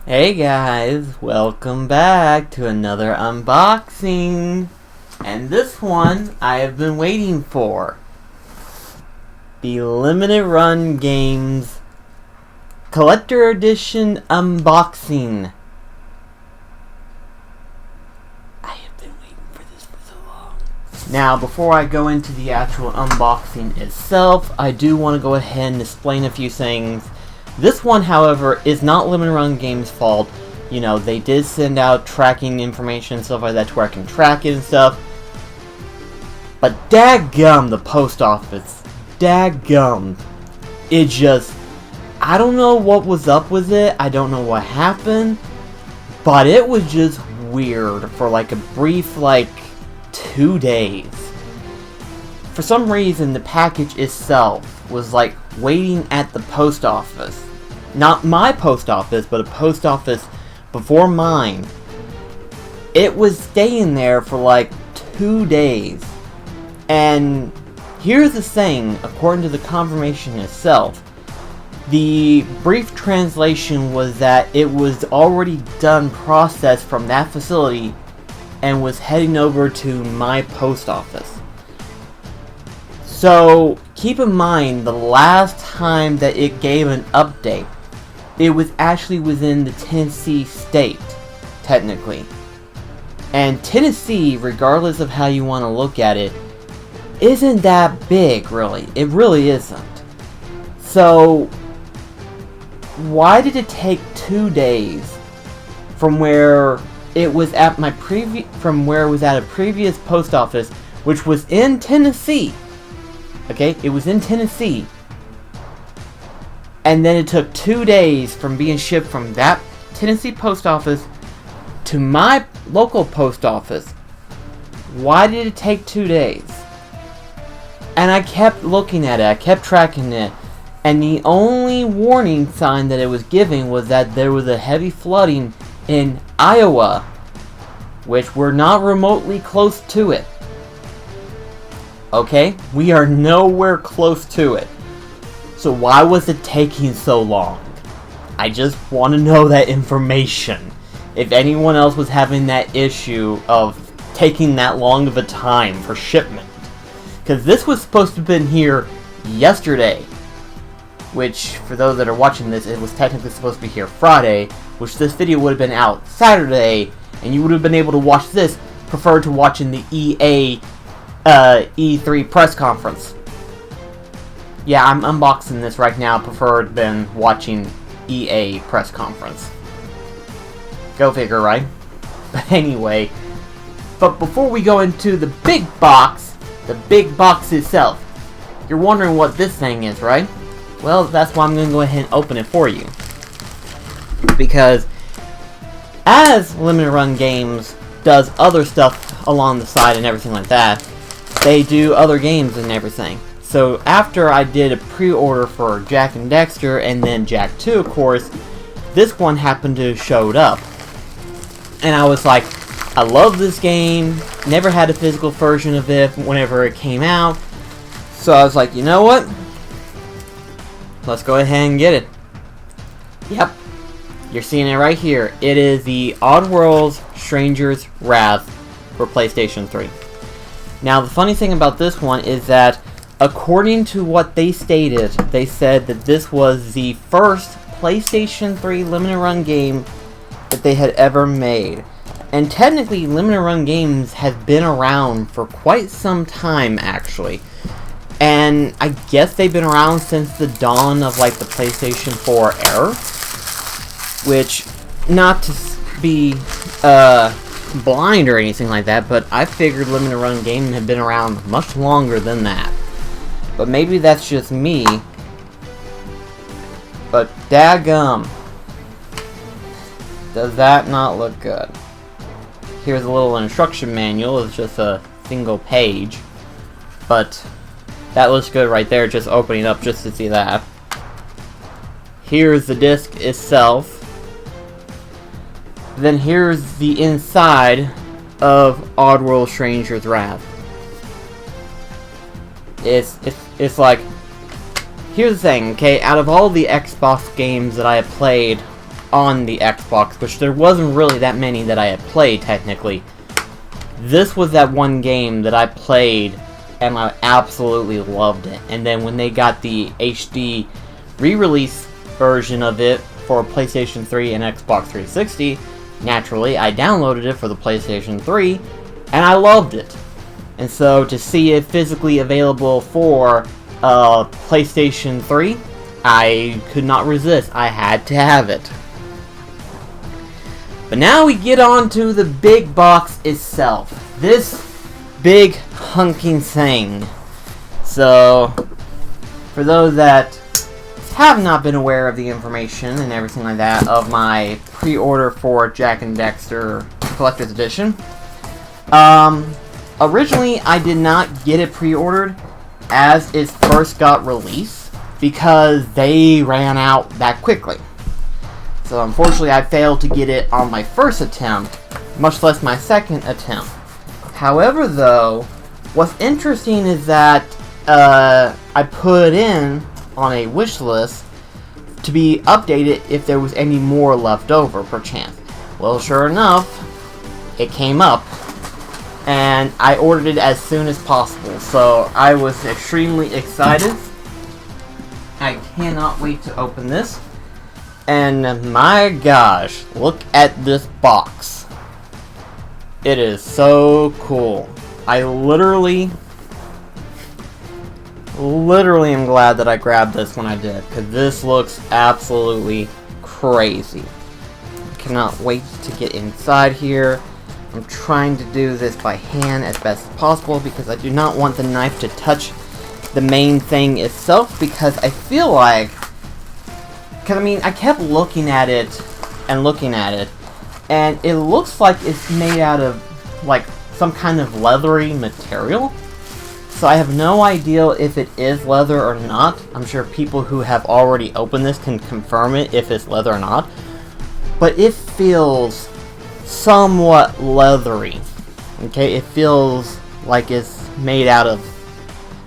Hey guys, welcome back to another unboxing. And this one I have been waiting for. The Limited Run Games Collector Edition unboxing. I have been waiting for this for so long. Now, before I go into the actual unboxing itself, I do want to go ahead and explain a few things. This one, however, is not Limited Run Games' fault. You know, they did send out tracking information and stuff like that to where I can track it and stuff. But dadgum, the post office. Dadgum. It just... I don't know what was up with it. I don't know what happened. But it was just weird for like a brief, 2 days. For some reason, the package itself was waiting at the post office. Not my post office, but a post office before mine. It was staying there for 2 days. And here's the thing, according to the confirmation itself, the brief translation was that it was already done processed from that facility and was heading over to my post office. So, keep in mind, the last time that it gave an update, it was actually within the Tennessee state, technically. And Tennessee, regardless of how you want to look at it, isn't that big, really. It really isn't. So, why did it take 2 days from where it was at a previous post office, which was in Tennessee? Okay, it was in Tennessee. And then it took 2 days from being shipped from that Tennessee post office to my local post office. Why did it take 2 days? And I kept looking at it, I kept tracking it, and the only warning sign that it was giving was that there was a heavy flooding in Iowa, which we're not remotely close to it. Okay, we are nowhere close to it. So why was it taking so long? I just want to know that information. If anyone else was having that issue of taking that long of a time for shipment. Because this was supposed to have been here yesterday. Which, for those that are watching this, it was technically supposed to be here Friday. Which this video would have been out Saturday. And you would have been able to watch this, preferred to watching the EA E3 press conference. Yeah, I'm unboxing this right now, preferred than watching EA press conference. Go figure, right? But anyway, but before we go into the big box itself, you're wondering what this thing is, right? Well, that's why I'm going to go ahead and open it for you. Because as Limited Run Games does other stuff along the side and everything like that, they do other games and everything. So after I did a pre-order for Jak And Daxter and then Jak 2, of course, this one happened to have showed up. And I was like, I love this game, never had a physical version of it whenever it came out. So I was like, you know what? Let's go ahead and get it. Yep, you're seeing it right here. It is the Oddworld's Stranger's Wrath for PlayStation 3. Now, the funny thing about this one is that, according to what they stated, they said that this was the first PlayStation 3 Limited Run game that they had ever made. And technically, Limited Run Games has been around for quite some time, actually. And I guess they've been around since the dawn of, the PlayStation 4 era. Which, not to be, blind or anything like that, but I figured Limited Run Games had been around much longer than that. But maybe that's just me. But daggum, does that not look good? Here's a little instruction manual. It's just a single page, but that looks good right there, just opening up just to see that. Here's the disc itself. Then here's the inside of Oddworld Stranger's Wrath. It's like, here's the thing, okay? Out of all the Xbox games that I have played on the Xbox, which there wasn't really that many that I had played, technically. This was that one game that I played, and I absolutely loved it. And then when they got the HD re-release version of it for PlayStation 3 and Xbox 360, naturally, I downloaded it for the PlayStation 3, and I loved it. And so, to see it physically available for PlayStation 3, I could not resist. I had to have it. But now we get on to the big box itself. This big hunking thing. So, for those that have not been aware of the information and everything like that of my pre-order for Jak And Daxter Collector's Edition, originally I did not get it pre-ordered as it first got released because they ran out that quickly. So unfortunately I failed to get it on my first attempt, much less my second attempt. However though, what's interesting is that I put in on a wish list to be updated if there was any more left over, perchance. Well, sure enough, it came up, and I ordered it as soon as possible, so I was extremely excited. I cannot wait to open this, and my gosh, look at this box. It is so cool. I literally am glad that I grabbed this when I did, because this looks absolutely crazy. Cannot wait to get inside here. I'm trying to do this by hand as best as possible because I do not want the knife to touch the main thing itself, because I feel like, I kept looking at it and looking at it, and it looks like it's made out of like some kind of leathery material. So I have no idea if it is leather or not. I'm sure people who have already opened this can confirm it if it's leather or not. But it feels somewhat leathery. Okay, it feels like it's made out of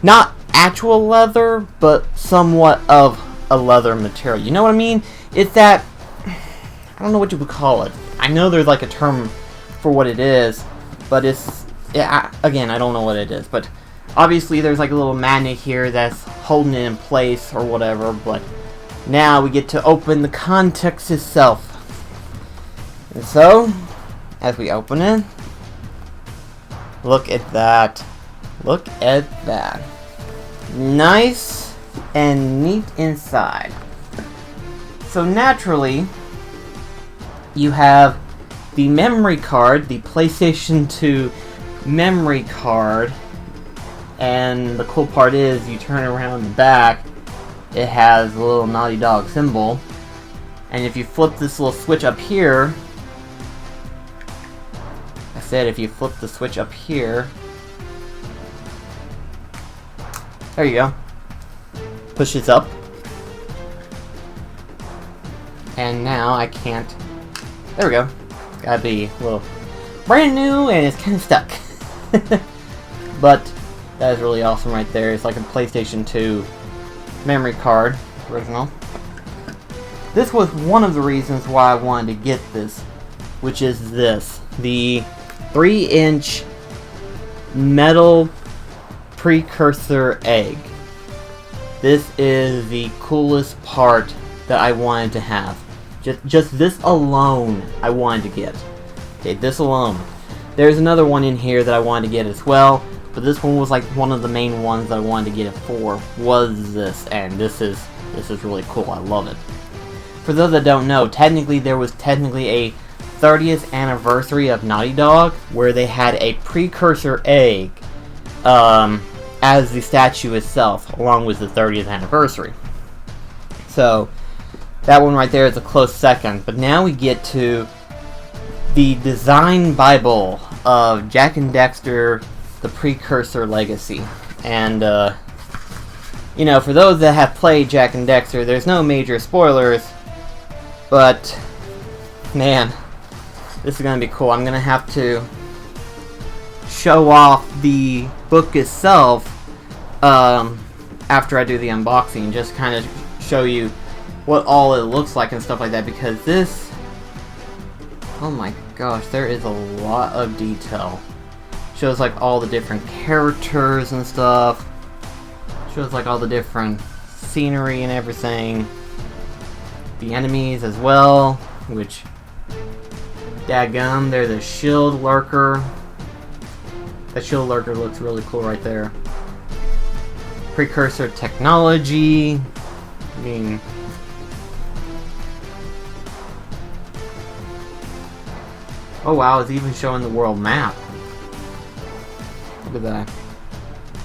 not actual leather, but somewhat of a leather material. You know what I mean? It's that, I don't know what you would call it. I know there's like a term for what it is, but again, I don't know what it is, but obviously there's like a little magnet here that's holding it in place or whatever, but now we get to open the context itself. And so, as we open it, look at that. Look at that. Nice and neat inside. So naturally, you have the memory card, the PlayStation 2 memory card. And the cool part is, you turn around the back, it has a little Naughty Dog symbol. And if you flip this little switch up here, if you flip the switch up here, there you go. Push this up. And now I can't, there we go. Gotta be a little brand new and it's kind of stuck. But that is really awesome right there. It's like a PlayStation 2 memory card, original. This was one of the reasons why I wanted to get this, which is this. The 3-inch metal precursor egg. This is the coolest part that I wanted to have. Just this alone I wanted to get. Okay, this alone. There's another one in here that I wanted to get as well, but this one was like one of the main ones that I wanted to get it for, was this, and this is really cool. I love it. For those that don't know, there was a 30th anniversary of Naughty Dog where they had a precursor egg as the statue itself, along with the 30th anniversary. So that one right there is a close second. But now we get to the design Bible of Jak And Daxter, the Precursor Legacy. And for those that have played Jak And Daxter, there's no major spoilers, but man, this is gonna be cool. I'm gonna have to show off the book itself after I do the unboxing, just kind of show you what all it looks like and stuff like that, because this, oh my gosh, there is a lot of detail. Shows like all the different characters and stuff. Shows like all the different scenery and everything. The enemies as well, which, dadgum, there's a shield lurker. That shield lurker looks really cool right there. Precursor technology. I mean, oh wow, it's even showing the world map. Look at that.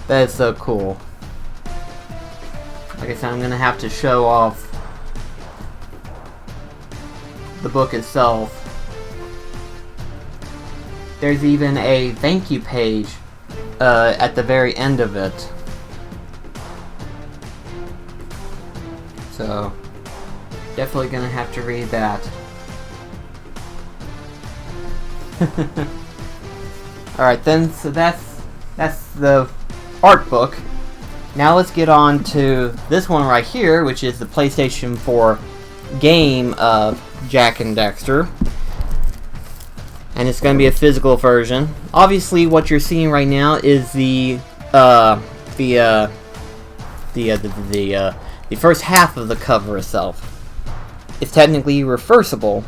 That is so cool. Like I said, I'm gonna have to show off the book itself. There's even a thank you page at the very end of it. So, definitely gonna have to read that. Alright then, so that's the art book. Now let's get on to this one right here, which is the PlayStation 4 game of Jak and Daxter. And it's going to be a physical version. Obviously, what you're seeing right now is the first half of the cover itself. It's technically reversible.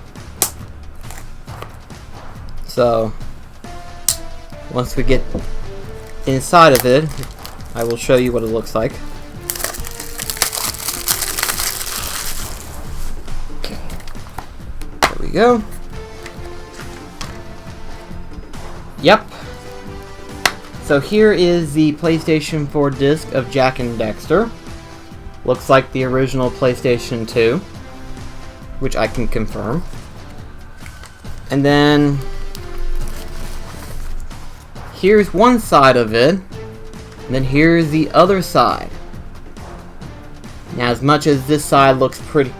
So, once we get inside of it, I will show you what it looks like. Okay. There we go. Yep. So here is the PlayStation 4 disc of Jak and Daxter. Looks like the original PlayStation 2, which I can confirm. And then here's one side of it, and then here's the other side. Now, as much as this side looks pretty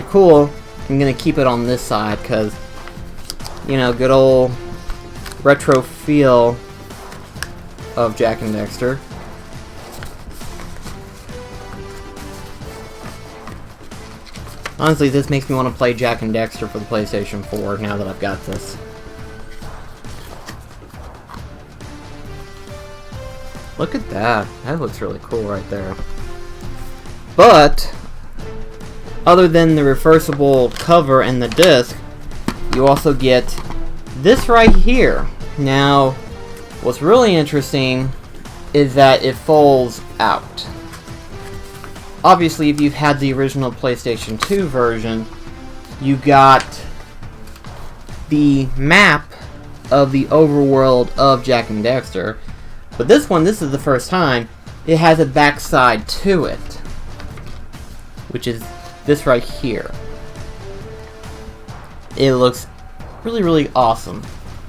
cool, I'm gonna keep it on this side because, you know, good old retro feel of Jak and Daxter. Honestly, this makes me want to play Jak and Daxter for the PlayStation 4 now that I've got this. Look at that. That looks really cool right there. But, other than the reversible cover and the disc, you also get this right here. Now, what's really interesting is that it folds out. Obviously, if you've had the original PlayStation 2 version, you got the map of the overworld of Jak and Daxter. But this one, this is the first time, it has a backside to it, which is this right here. It looks really, really awesome.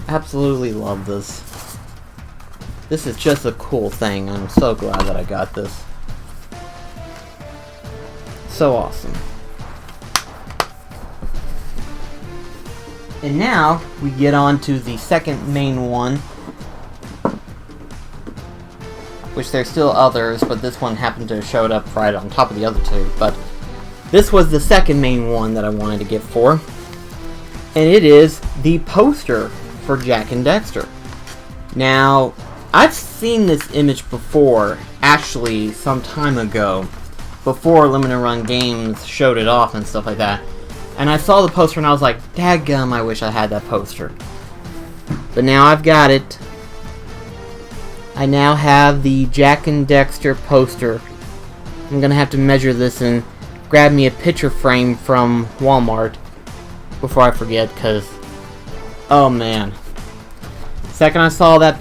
Absolutely love this. This is just a cool thing. I'm so glad that I got this. So awesome. And now, we get on to the second main one, which there's still others, but this one happened to have showed up right on top of the other two. But this was the second main one that I wanted to get for. And it is the poster for Jak and Daxter. Now, I've seen this image before, actually, some time ago, before LimitedRunGames showed it off and stuff like that. And I saw the poster and I was like, dadgum, I wish I had that poster. But now I've got it. I now have the Jak and Daxter poster. I'm gonna have to measure this and grab me a picture frame from Walmart before I forget, cause oh man. Second I saw that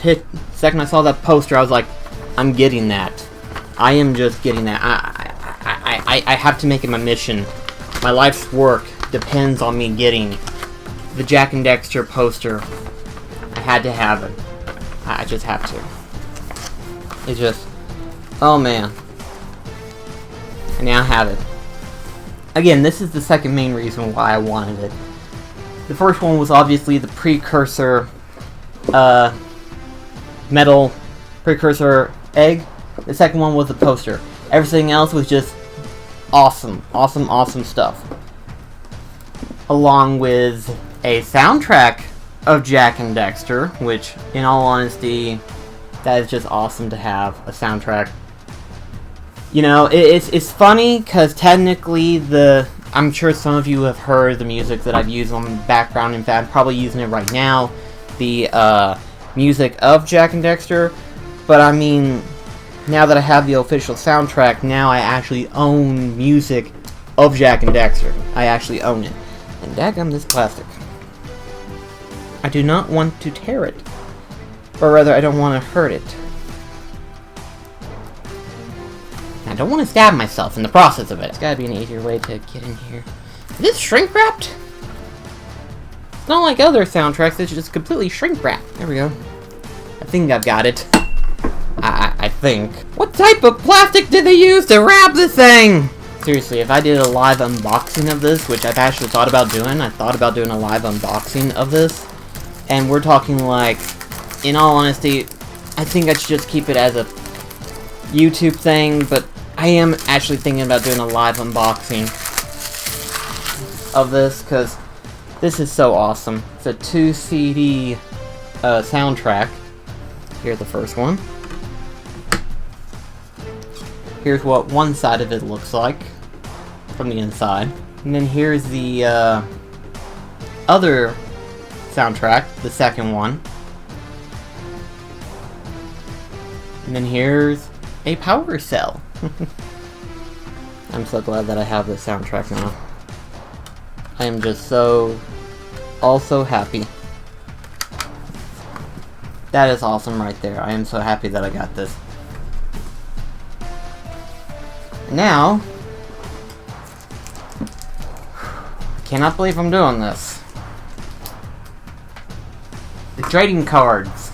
poster, I was like, I'm getting that. I am just getting that. I have to make it my mission. My life's work depends on me getting the Jak and Daxter poster. I had to have it. I just have to. It's just, oh man. I now have it. Again, this is the second main reason why I wanted it. The first one was obviously the precursor metal precursor egg. The second one was the poster. Everything else was just awesome, awesome, awesome stuff. Along with a soundtrack of Jak and Daxter, which, in all honesty, that is just awesome to have a soundtrack. You know, it's funny because technically I'm sure some of you have heard the music that I've used on the background. In fact, I'm probably using it right now, the music of Jak and Daxter. But I mean, now that I have the official soundtrack, now I actually own music of Jak and Daxter. I actually own it. And daggum this plastic. I do not want to tear it. Or rather, I don't want to hurt it. I don't want to stab myself in the process of it. There's gotta be an easier way to get in here. Is this shrink wrapped? It's not like other soundtracks, it's just completely shrink wrapped. There we go. I think I've got it. I think. What type of plastic did they use to wrap this thing? Seriously, if I did a live unboxing of this, which I've actually thought about doing, I thought about doing a live unboxing of this, and we're talking like, in all honesty, I think I should just keep it as a YouTube thing, but I am actually thinking about doing a live unboxing of this, because this is so awesome. It's a 2 CD soundtrack. Here's the first one. Here's what one side of it looks like from the inside. And then here's the other soundtrack, the second one. And then here's a power cell. I'm so glad that I have this soundtrack now. I am just so happy. That is awesome right there. I am so happy that I got this. Now, I cannot believe I'm doing this. The trading cards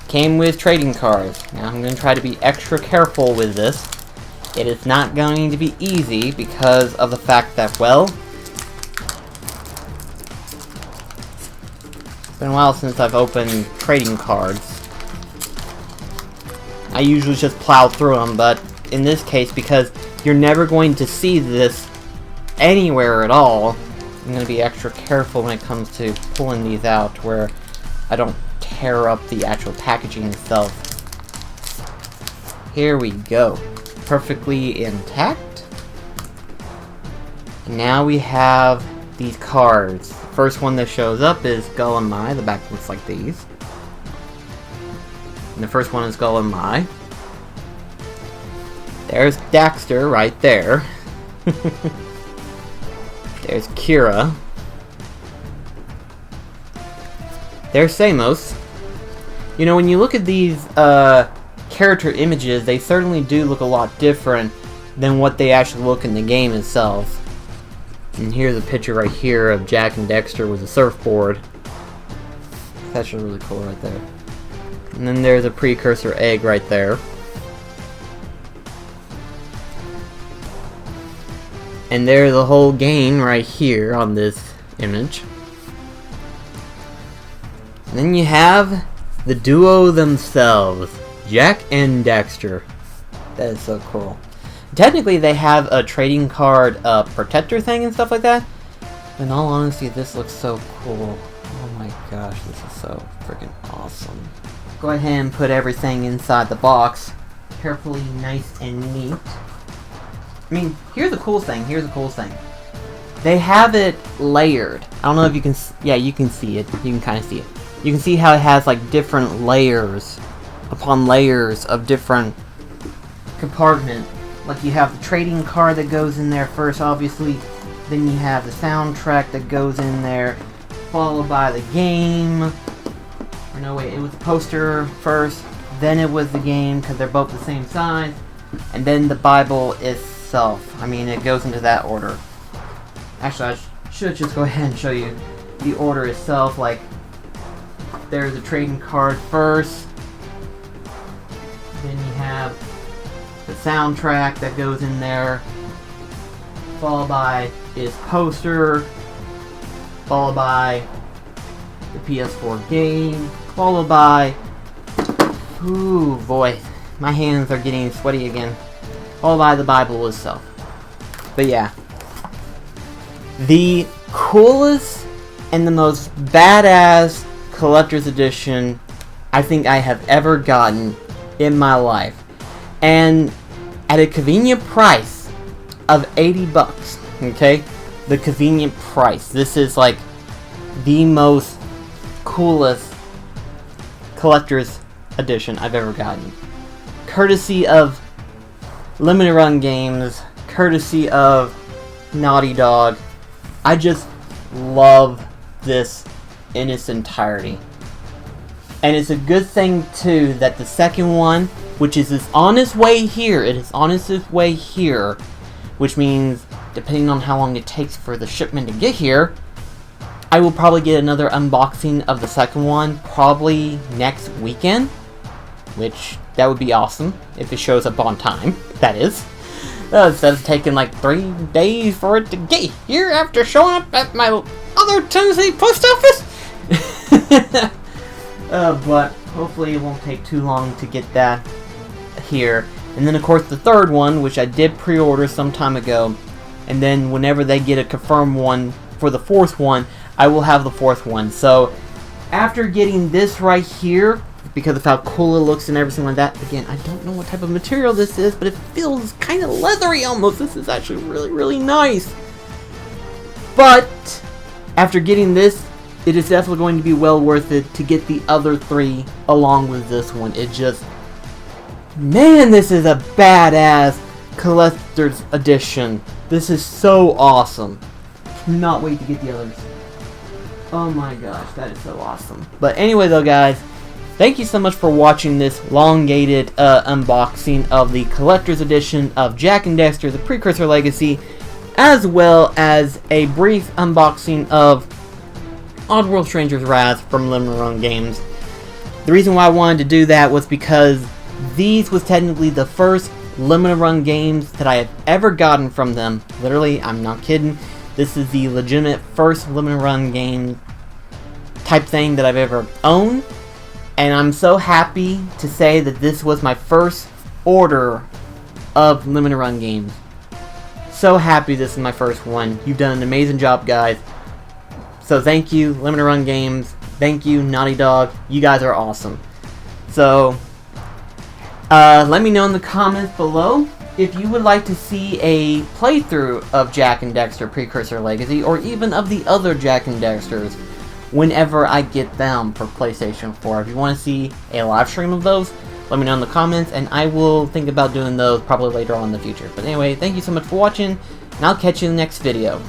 came with trading cards. Now I'm going to try to be extra careful with this. It is not going to be easy because of the fact that, well, it's been a while since I've opened trading cards. I usually just plow through them, but in this case, because you're never going to see this anywhere at all, I'm going to be extra careful when it comes to pulling these out, where I don't tear up the actual packaging itself. Here we go. Perfectly intact. And now we have these cards. The first one that shows up is Gull and Mai. The back looks like these. And the first one is Gull and Mai. There's Daxter right there. There's Kira. There's Samos. You know, when you look at these character images, they certainly do look a lot different than what they actually look in the game itself. And here's a picture right here of Jak and Daxter with a surfboard. That's really cool right there. And then there's a precursor egg right there. And there's the whole game right here on this image. And then you have the duo themselves, Jak and Daxter. That is so cool. Technically, they have a trading card protector thing and stuff like that. In all honesty, this looks so cool. Oh my gosh, this is so freaking awesome. Go ahead and put everything inside the box. Carefully, nice and neat. I mean, here's the cool thing. They have it layered. I don't know if you can... Yeah, you can see it. You can kind of see it. You can see how it has, like, different layers upon layers of different compartment. Like, you have the trading card that goes in there first, obviously. Then you have the soundtrack that goes in there, followed by the game. Or no, wait, it was the poster first, then it was the game, because they're both the same size. And then the Bible itself. I mean, it goes into that order. Actually, I should just go ahead and show you the order itself. Like, there's a trading card first. Then you have the soundtrack that goes in there. Followed by his poster. Followed by the PS4 game. Followed by... Ooh, boy. My hands are getting sweaty again. Followed by the Bible itself. But yeah. The coolest and the most badass collector's edition I think I have ever gotten in my life. And at a convenient price of $80. Okay? The convenient price. This is like the most coolest collector's edition I've ever gotten. Courtesy of Limited Run Games, courtesy of Naughty Dog. I just love this in its entirety. And it's a good thing too that the second one, which is on its way here, which means depending on how long it takes for the shipment to get here, I will probably get another unboxing of the second one probably next weekend, which that would be awesome if it shows up on time, that is. Instead of taking like 3 days for it to get here after showing up at my other Tennessee post office. But hopefully it won't take too long to get that here. And then of course the third one, which I did pre-order some time ago, and then whenever they get a confirmed one for the fourth one, I will have the fourth one. So after getting this right here, because of how cool it looks and everything like that. Again, I don't know what type of material this is, but it feels kind of leathery almost. This is actually really, really nice. But after getting this, it is definitely going to be well worth it to get the other 3 along with this one. It just... Man, this is a badass collector's edition. This is so awesome. Cannot wait to get the others. Oh my gosh, that is so awesome. But anyway though, guys, thank you so much for watching this elongated unboxing of the collector's edition of Jak and Daxter, the Precursor Legacy, as well as a brief unboxing of Oddworld Stranger's Wrath from LimitedRunGames. The reason why I wanted to do that was because these was technically the first LimitedRunGames that I have ever gotten from them. Literally, I'm not kidding. This is the legitimate first LimitedRunGame type thing that I've ever owned. And I'm so happy to say that this was my first order of LimitedRunGames. So happy this is my first one. You've done an amazing job, guys. So thank you, LimitedRunGames. Thank you, Naughty Dog. You guys are awesome. So, let me know in the comments below if you would like to see a playthrough of Jak and Daxter Precursor Legacy, or even of the other Jak and Daxters, whenever I get them for PlayStation 4. If you want to see a live stream of those, let me know in the comments, and I will think about doing those probably later on in the future. But anyway, thank you so much for watching, and I'll catch you in the next video.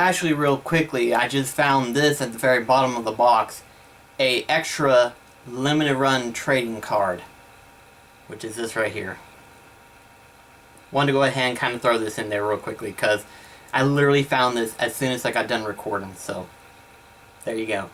Actually, real quickly, I just found this at the very bottom of the box. A extra limited run trading card. Which is this right here. Wanted to go ahead and kind of throw this in there real quickly because I literally found this as soon as I got done recording. So, there you go.